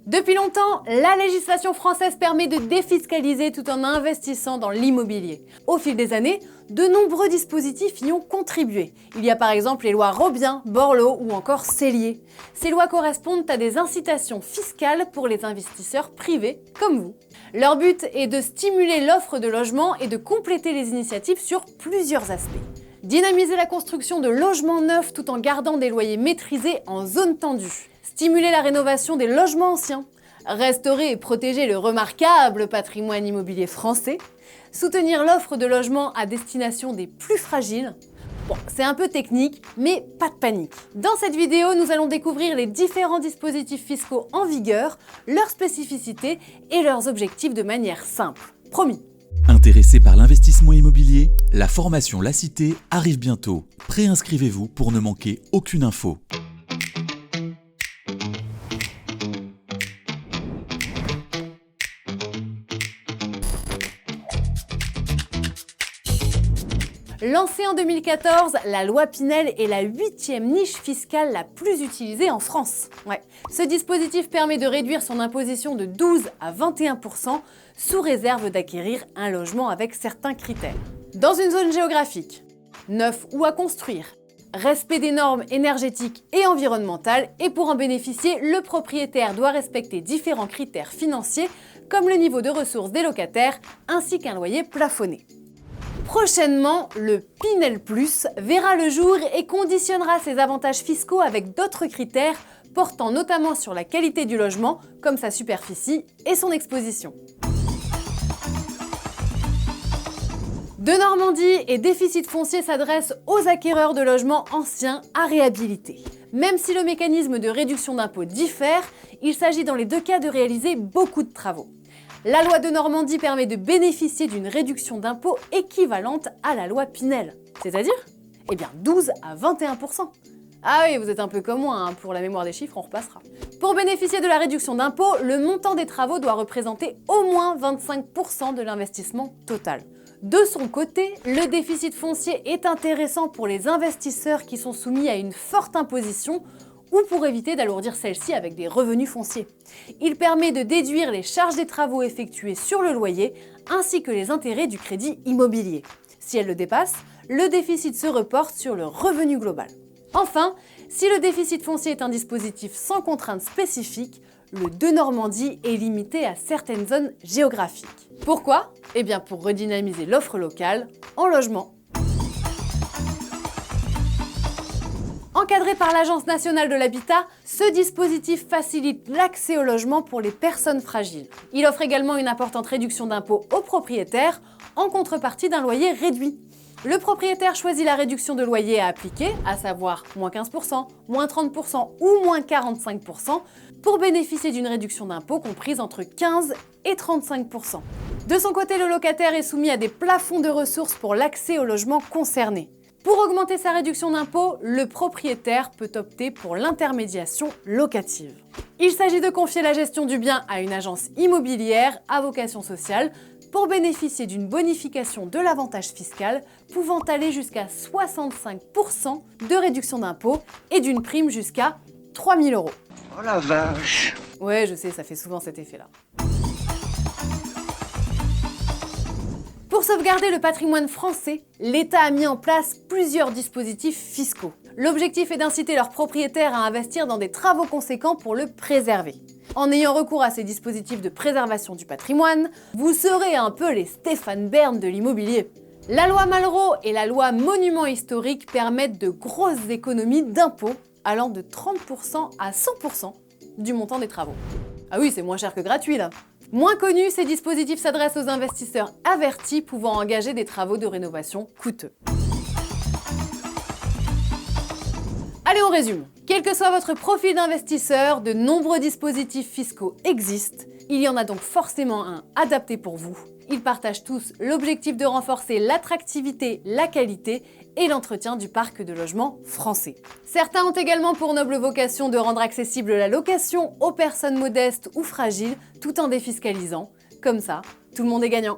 Depuis longtemps, la législation française permet de défiscaliser tout en investissant dans l'immobilier. Au fil des années, de nombreux dispositifs y ont contribué. Il y a par exemple les lois Robien, Borloo ou encore Cellier. Ces lois correspondent à des incitations fiscales pour les investisseurs privés comme vous. Leur but est de stimuler l'offre de logements et de compléter les initiatives sur plusieurs aspects. Dynamiser la construction de logements neufs tout en gardant des loyers maîtrisés en zone tendue. Stimuler la rénovation des logements anciens. Restaurer et protéger le remarquable patrimoine immobilier français. Soutenir l'offre de logements à destination des plus fragiles. Bon, c'est un peu technique, mais pas de panique. Dans cette vidéo, nous allons découvrir les différents dispositifs fiscaux en vigueur, leurs spécificités et leurs objectifs de manière simple. Promis. Intéressé par l'investissement immobilier, la formation La Cité arrive bientôt. Préinscrivez-vous pour ne manquer aucune info. Lancée en 2014, la loi Pinel est la 8e niche fiscale la plus utilisée en France. Ouais. Ce dispositif permet de réduire son imposition de 12 à 21% sous réserve d'acquérir un logement avec certains critères. Dans une zone géographique, neuf ou à construire, respect des normes énergétiques et environnementales, et pour en bénéficier, le propriétaire doit respecter différents critères financiers comme le niveau de ressources des locataires ainsi qu'un loyer plafonné. Prochainement, le Pinel Plus verra le jour et conditionnera ses avantages fiscaux avec d'autres critères portant notamment sur la qualité du logement, comme sa superficie et son exposition. Denormandie et déficit foncier s'adressent aux acquéreurs de logements anciens à réhabiliter. Même si le mécanisme de réduction d'impôt diffère, il s'agit dans les deux cas de réaliser beaucoup de travaux. La loi Denormandie permet de bénéficier d'une réduction d'impôt équivalente à la loi Pinel. C'est-à-dire 12 à 21%. Ah oui, vous êtes un peu comme moi, hein, pour la mémoire des chiffres, on repassera. Pour bénéficier de la réduction d'impôt, le montant des travaux doit représenter au moins 25% de l'investissement total. De son côté, le déficit foncier est intéressant pour les investisseurs qui sont soumis à une forte imposition ou pour éviter d'alourdir celle-ci avec des revenus fonciers. Il permet de déduire les charges des travaux effectués sur le loyer ainsi que les intérêts du crédit immobilier. Si elle le dépasse, le déficit se reporte sur le revenu global. Enfin, si le déficit foncier est un dispositif sans contrainte spécifique, le Denormandie est limité à certaines zones géographiques. Pourquoi ? Pour redynamiser l'offre locale en logement. Encadré par l'Agence nationale de l'habitat, ce dispositif facilite l'accès au logement pour les personnes fragiles. Il offre également une importante réduction d'impôt aux propriétaires en contrepartie d'un loyer réduit. Le propriétaire choisit la réduction de loyer à appliquer, à savoir moins 15%, moins 30% ou moins 45%, pour bénéficier d'une réduction d'impôt comprise entre 15 et 35%. De son côté, le locataire est soumis à des plafonds de ressources pour l'accès au logement concerné. Pour augmenter sa réduction d'impôt, le propriétaire peut opter pour l'intermédiation locative. Il s'agit de confier la gestion du bien à une agence immobilière à vocation sociale pour bénéficier d'une bonification de l'avantage fiscal pouvant aller jusqu'à 65% de réduction d'impôt et d'une prime jusqu'à 3 000 €. Oh la vache! Ouais, je sais, ça fait souvent cet effet-là. Pour sauvegarder le patrimoine français, l'État a mis en place plusieurs dispositifs fiscaux. L'objectif est d'inciter leurs propriétaires à investir dans des travaux conséquents pour le préserver. En ayant recours à ces dispositifs de préservation du patrimoine, vous serez un peu les Stéphane Bern de l'immobilier. La loi Malraux et la loi Monuments historiques permettent de grosses économies d'impôts allant de 30% à 100% du montant des travaux. Ah oui, c'est moins cher que gratuit là. Moins connus, ces dispositifs s'adressent aux investisseurs avertis pouvant engager des travaux de rénovation coûteux. Allez, on résume. Quel que soit votre profil d'investisseur, de nombreux dispositifs fiscaux existent. Il y en a donc forcément un adapté pour vous. Ils partagent tous l'objectif de renforcer l'attractivité, la qualité et l'entretien du parc de logements français. Certains ont également pour noble vocation de rendre accessible la location aux personnes modestes ou fragiles tout en défiscalisant. Comme ça, tout le monde est gagnant.